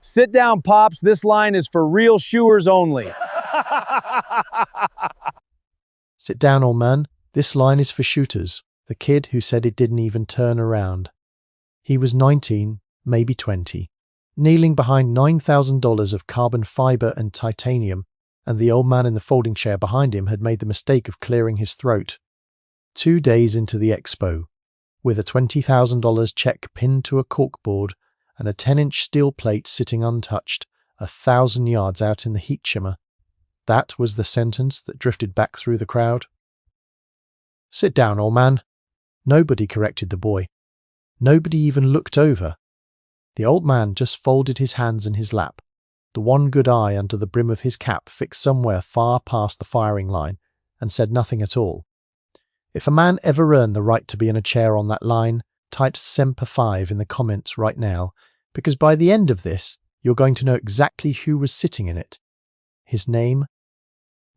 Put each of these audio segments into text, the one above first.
Sit down, Pops. This line is for real shoers only. Sit down, old man. This line is for shooters. The kid who said it didn't even turn around. He was 19, maybe 20, kneeling behind $9,000 of carbon fiber and titanium, and the old man in the folding chair behind him had made the mistake of clearing his throat. 2 days into the expo, with a $20,000 check pinned to a corkboard and a 10-inch steel plate sitting untouched 1,000 yards out in the heat shimmer, that was the sentence that drifted back through the crowd. Sit down, old man. Nobody corrected the boy. Nobody even looked over. The old man just folded his hands in his lap, the one good eye under the brim of his cap fixed somewhere far past the firing line, and said nothing at all. If a man ever earned the right to be in a chair on that line, type Semper 5 in the comments right now, because by the end of this, you're going to know exactly who was sitting in it. His name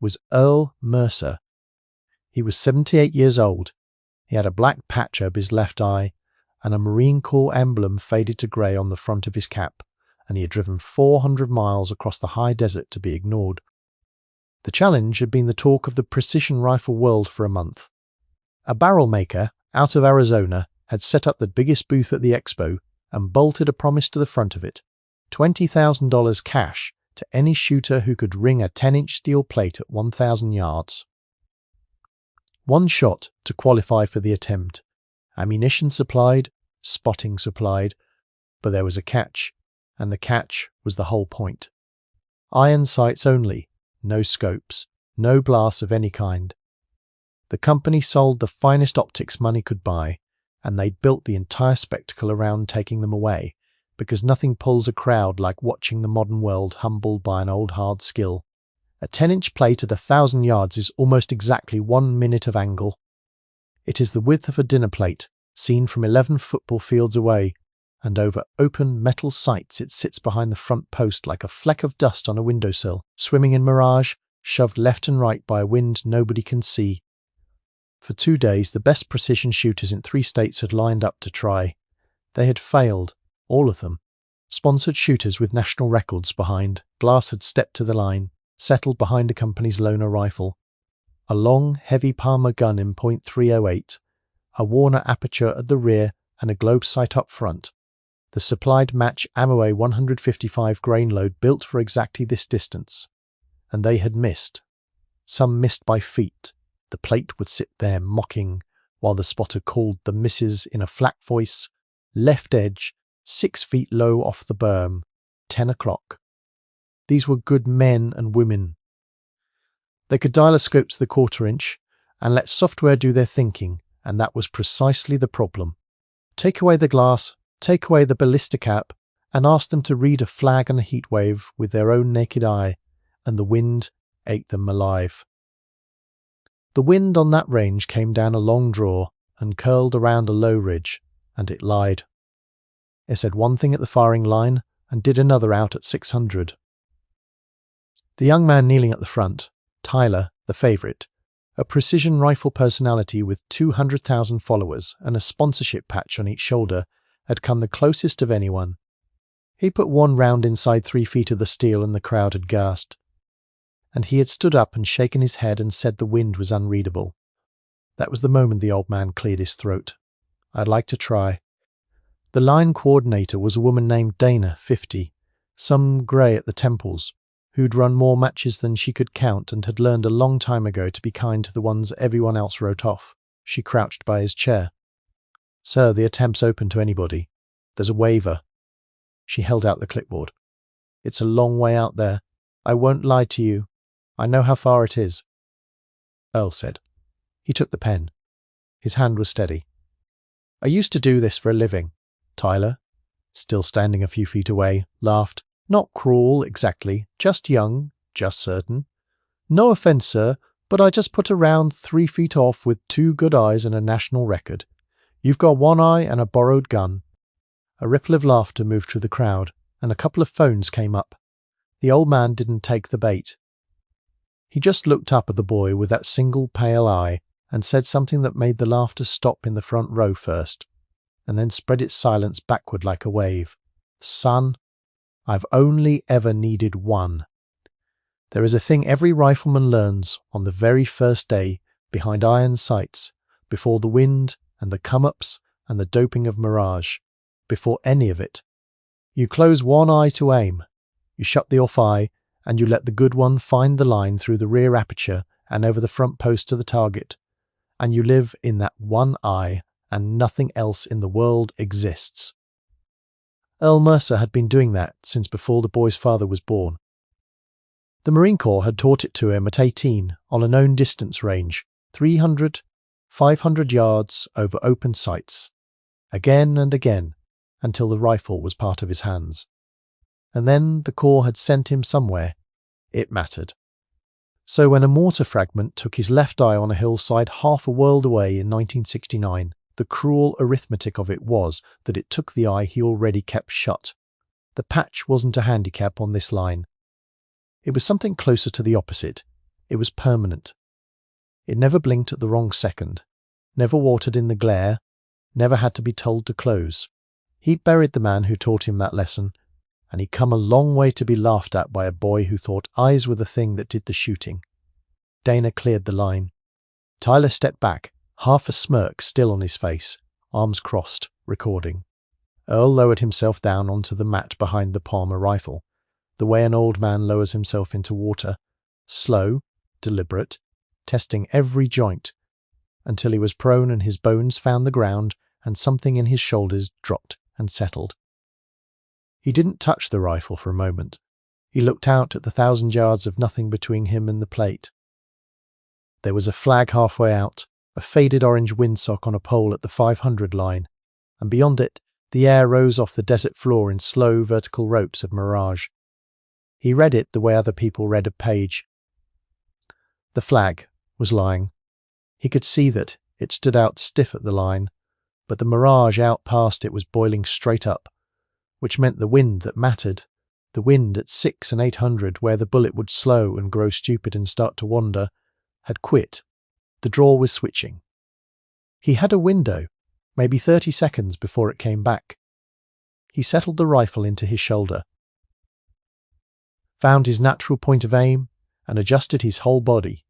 was Earl Mercer. He was 78 years old. He had a black patch over his left eye, and a Marine Corps emblem faded to grey on the front of his cap, and he had driven 400 miles across the high desert to be ignored. The challenge had been the talk of the precision rifle world for a month. A barrel maker out of Arizona had set up the biggest booth at the expo and bolted a promise to the front of it, $20,000 cash to any shooter who could ring a 10-inch steel plate at 1,000 yards. One shot to qualify for the attempt. Ammunition supplied, spotting supplied, but there was a catch, and the catch was the whole point. Iron sights only, no scopes, no blasts of any kind. The company sold the finest optics money could buy, and they'd built the entire spectacle around taking them away, because nothing pulls a crowd like watching the modern world humbled by an old hard skill. A 10-inch plate at 1,000 yards is almost exactly 1 minute of angle. It is the width of a dinner plate, seen from 11 football fields away, and over open metal sights it sits behind the front post like a fleck of dust on a windowsill, swimming in mirage, shoved left and right by a wind nobody can see. For 2 days, the best precision shooters in 3 states had lined up to try. They had failed, all of them. Sponsored shooters with national records behind, glass had stepped to the line, settled behind a company's loaner rifle. A long, heavy Palmer gun in .308, a Warner aperture at the rear and a globe sight up front. The supplied match ammo 155 grain load built for exactly this distance. And they had missed. Some missed by feet. The plate would sit there mocking, while the spotter called the misses in a flat voice, left edge, 6 feet low off the berm, 10 o'clock. These were good men and women. They could dial a scope to the 1/4 inch and let software do their thinking, and that was precisely the problem. Take away the glass, take away the ballistic cap, and ask them to read a flag and a heat wave with their own naked eye, and the wind ate them alive. The wind on that range came down a long draw and curled around a low ridge, and it lied. It said one thing at the firing line and did another out at 600. The young man kneeling at the front, Tyler, the favourite, a precision rifle personality with 200,000 followers and a sponsorship patch on each shoulder, had come the closest of anyone. He put one round inside 3 feet of the steel and the crowd had gasped. And he had stood up and shaken his head and said the wind was unreadable. That was the moment the old man cleared his throat. I'd like to try. The line coordinator was a woman named Dana, 50, some grey at the temples, who'd run more matches than she could count and had learned a long time ago to be kind to the ones everyone else wrote off. She crouched by his chair. Sir, the attempt's open to anybody. There's a waiver. She held out the clipboard. It's a long way out there. I won't lie to you. I know how far it is. Earl said. He took the pen. His hand was steady. I used to do this for a living. Tyler, still standing a few feet away, laughed. Not cruel, exactly. Just young, just certain. No offence, sir, but I just put a round 3 feet off with 2 good eyes and a national record. You've got 1 eye and a borrowed gun. A ripple of laughter moved through the crowd, and a couple of phones came up. The old man didn't take the bait. He just looked up at the boy with that single pale eye and said something that made the laughter stop in the front row first, and then spread its silence backward like a wave. Son, I've only ever needed one. There is a thing every rifleman learns on the very first day behind iron sights, before the wind and the come-ups and the doping of mirage, before any of it. You close one eye to aim, you shut the off eye, and you let the good one find the line through the rear aperture and over the front post to the target, and you live in that one eye, and nothing else in the world exists. Earl Mercer had been doing that since before the boy's father was born. The Marine Corps had taught it to him at 18 on a known distance range, 300, 500 yards over open sights, again and again, until the rifle was part of his hands. And then the Corps had sent him somewhere. It mattered. So when a mortar fragment took his left eye on a hillside half a world away in 1969, the cruel arithmetic of it was that it took the eye he already kept shut. The patch wasn't a handicap on this line. It was something closer to the opposite. It was permanent. It never blinked at the wrong second, never watered in the glare, never had to be told to close. He'd buried the man who taught him that lesson, and he'd come a long way to be laughed at by a boy who thought eyes were the thing that did the shooting. Dana cleared the line. Tyler stepped back, half a smirk still on his face, arms crossed, recording. Earl lowered himself down onto the mat behind the Palmer rifle, the way an old man lowers himself into water, slow, deliberate, testing every joint, until he was prone and his bones found the ground and something in his shoulders dropped and settled. He didn't touch the rifle for a moment. He looked out at the 1,000 yards of nothing between him and the plate. There was a flag halfway out, a faded orange windsock on a pole at the 500 line, and beyond it, the air rose off the desert floor in slow vertical ropes of mirage. He read it the way other people read a page. The flag was lying. He could see that it stood out stiff at the line, but the mirage out past it was boiling straight up, which meant the wind that mattered, the wind at 6 and 800 where the bullet would slow and grow stupid and start to wander, had quit. The draw was switching. He had a window, maybe 30 seconds before it came back. He settled the rifle into his shoulder, found his natural point of aim, and adjusted his whole body,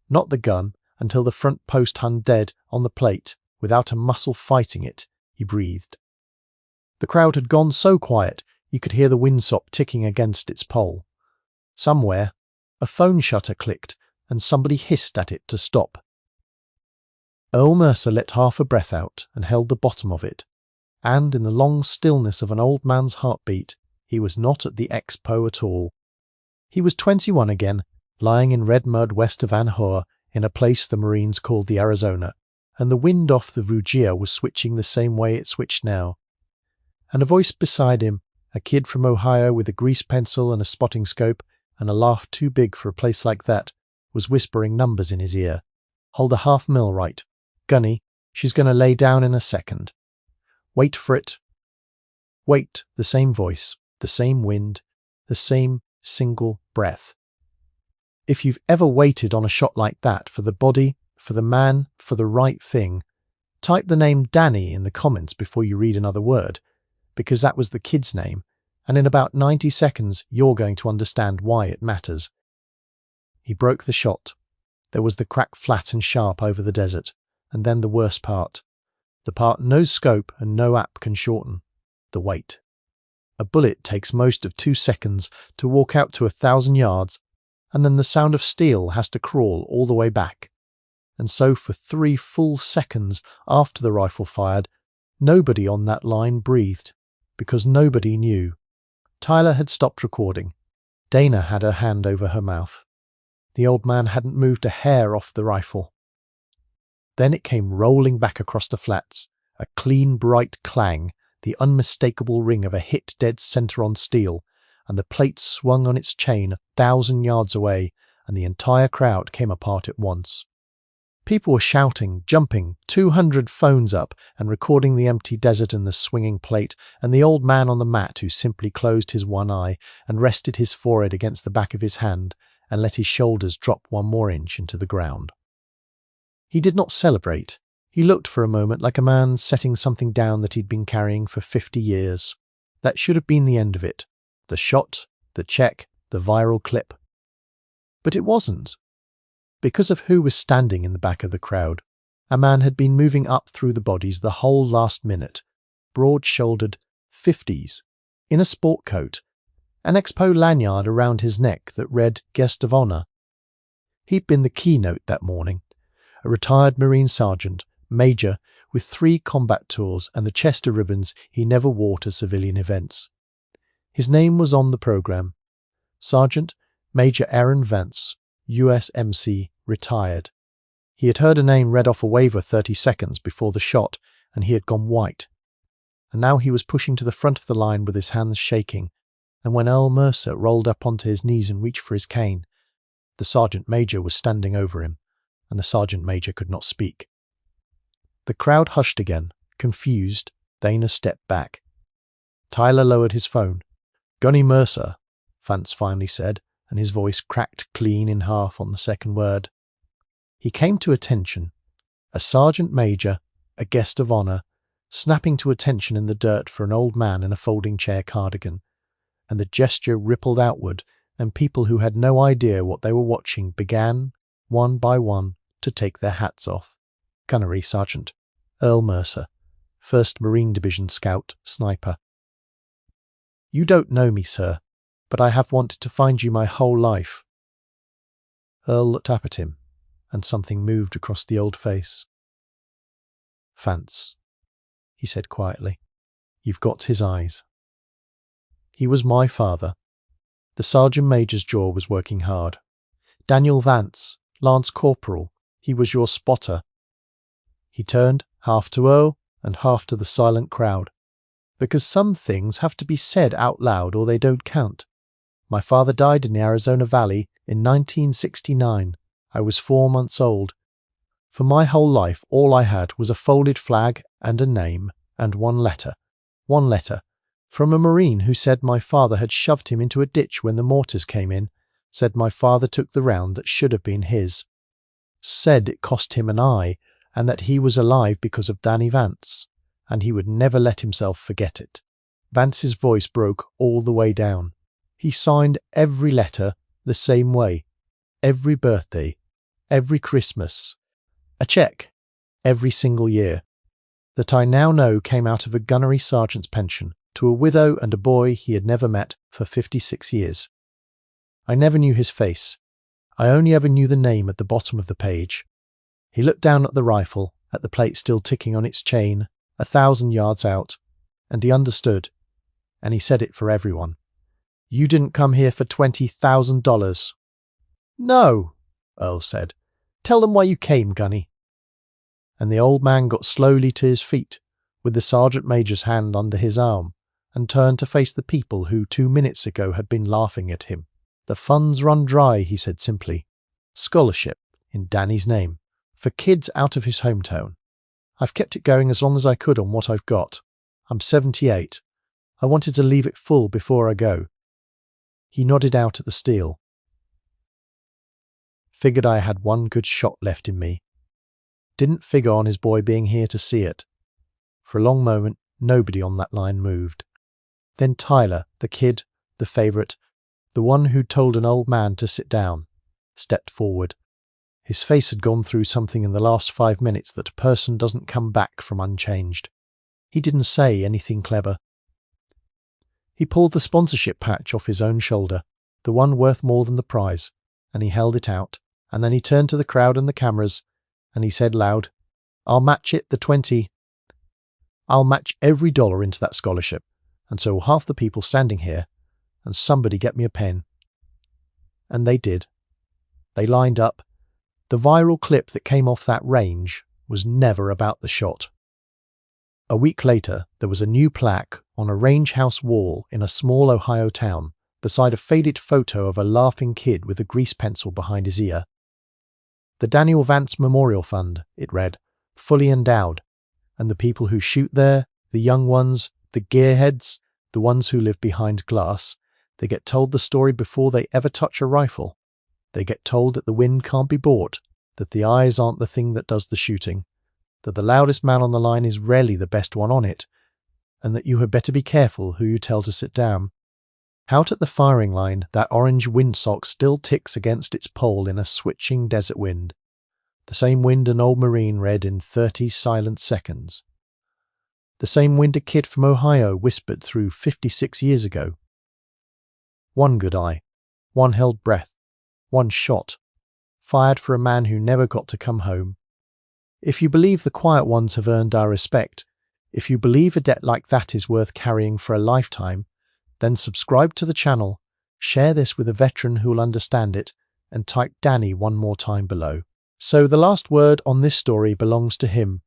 not the gun, until the front post hung dead on the plate, without a muscle fighting it. He breathed. The crowd had gone so quiet you could hear the windsock ticking against its pole. Somewhere, a phone shutter clicked, and somebody hissed at it to stop. Earl Mercer let half a breath out and held the bottom of it, and in the long stillness of an old man's heartbeat, he was not at the expo at all. He was 21 again, lying in red mud west of Anhor in a place the Marines called the Arizona, and the wind off the Vujia was switching the same way it switched now. And a voice beside him, a kid from Ohio with a grease pencil and a spotting scope and a laugh too big for a place like that, was whispering numbers in his ear. Hold a half mil right. Gunny, she's going to lay down in a second. Wait for it. Wait, the same voice, the same wind, the same single breath. If you've ever waited on a shot like that for the body, for the man, for the right thing, type the name Danny in the comments before you read another word, because that was the kid's name, and in about 90 seconds you're going to understand why it matters. He broke the shot. There was the crack flat and sharp over the desert, and then the worst part. The part no scope and no app can shorten. The wait. A bullet takes most of 2 seconds to walk out to 1,000 yards, and then the sound of steel has to crawl all the way back. And so for 3 full seconds after the rifle fired, nobody on that line breathed, because nobody knew. Tyler had stopped recording. Dana had her hand over her mouth. The old man hadn't moved a hair off the rifle. Then it came rolling back across the flats, a clean, bright clang, the unmistakable ring of a hit dead center on steel, and the plate swung on its chain 1,000 yards away, and the entire crowd came apart at once. People were shouting, jumping, 200 phones up, and recording the empty desert and the swinging plate, and the old man on the mat who simply closed his one eye and rested his forehead against the back of his hand and let his shoulders drop 1 more inch into the ground. He did not celebrate. He looked for a moment like a man setting something down that he'd been carrying for 50 years. That should have been the end of it. The shot, the check, the viral clip. But it wasn't. Because of who was standing in the back of the crowd, a man had been moving up through the bodies the whole last minute, broad-shouldered, 50s, in a sport coat, an expo lanyard around his neck that read Guest of Honor. He'd been the keynote that morning, a retired Marine sergeant, major, with 3 combat tours and the Chester ribbons he never wore to civilian events. His name was on the program. Sergeant Major Danny Vance, USMC, retired. He had heard a name read off a waiver 30 seconds before the shot, and he had gone white. And now he was pushing to the front of the line with his hands shaking, and when Earl Mercer rolled up onto his knees and reached for his cane, the sergeant major was standing over him, and the sergeant major could not speak. The crowd hushed again, confused. Dana stepped back. Tyler lowered his phone. "Gunny Mercer," Vance finally said, and his voice cracked clean in half on the second word. He came to attention. A sergeant major, a guest of honor, snapping to attention in the dirt for an old man in a folding chair cardigan, and the gesture rippled outward, and people who had no idea what they were watching began, one by one, to take their hats off. Gunnery Sergeant Earl Mercer, 1st Marine Division Scout Sniper. "You don't know me, sir, but I have wanted to find you my whole life." Earl looked up at him, and something moved across the old face. "Vance," he said quietly. "You've got his eyes." "He was my father." The sergeant major's jaw was working hard. "Daniel Vance, Lance Corporal. He was your spotter." He turned, half to Earl and half to the silent crowd. "Because some things have to be said out loud or they don't count. My father died in the Arizona Valley in 1969. I was 4 months old. For my whole life, all I had was a folded flag and a name and one letter. One letter. From a Marine who said my father had shoved him into a ditch when the mortars came in, said my father took the round that should have been his. Said it cost him an eye and that he was alive because of Danny Vance, and he would never let himself forget it." Vance's voice broke all the way down. He signed every letter the same way. Every birthday, every Christmas, a check, every single year. That I now know came out of a gunnery sergeant's pension to a widow and a boy he had never met for 56 years. I never knew his face. I only ever knew the name at the bottom of the page. He looked down at the rifle, at the plate still ticking on its chain, 1,000 yards out, and he understood, and he said it for everyone. "You didn't come here for $20,000. "No," Earl said. "Tell them why you came, Gunny." And the old man got slowly to his feet, with the sergeant major's hand under his arm, and turned to face the people who 2 minutes ago had been laughing at him. "The funds run dry," he said simply. "Scholarship, in Danny's name, for kids out of his hometown. I've kept it going as long as I could on what I've got. I'm 78. I wanted to leave it full before I go." He nodded out at the steel. "Figured I had one good shot left in me. Didn't figure on his boy being here to see it." For a long moment, nobody on that line moved. Then Tyler, the kid, the favourite, the one who told an old man to sit down, stepped forward. His face had gone through something in the last 5 minutes that a person doesn't come back from unchanged. He didn't say anything clever. He pulled the sponsorship patch off his own shoulder, the one worth more than the prize, and he held it out, and then he turned to the crowd and the cameras, and he said loud, "I'll match it, the 20. I'll match every dollar into that scholarship, and so will half the people standing here, and somebody get me a pen." And they did. They lined up. The viral clip that came off that range was never about the shot. A week later, there was a new plaque on a range house wall in a small Ohio town, beside a faded photo of a laughing kid with a grease pencil behind his ear. "The Daniel Vance Memorial Fund," it read, "fully endowed, and the people who shoot there, the young ones, the gearheads, the ones who live behind glass, they get told the story before they ever touch a rifle. They get told that the wind can't be bought, that the eyes aren't the thing that does the shooting, that the loudest man on the line is rarely the best one on it, and that you had better be careful who you tell to sit down. Out at the firing line, that orange windsock still ticks against its pole in a switching desert wind. The same wind an old Marine read in 30 silent seconds. The same wind a kid from Ohio whispered through 56 years ago. One good eye, one held breath, one shot, fired for a man who never got to come home. If you believe the quiet ones have earned our respect, if you believe a debt like that is worth carrying for a lifetime, then subscribe to the channel, share this with a veteran who'll understand it, and type Danny one more time below. So the last word on this story belongs to him,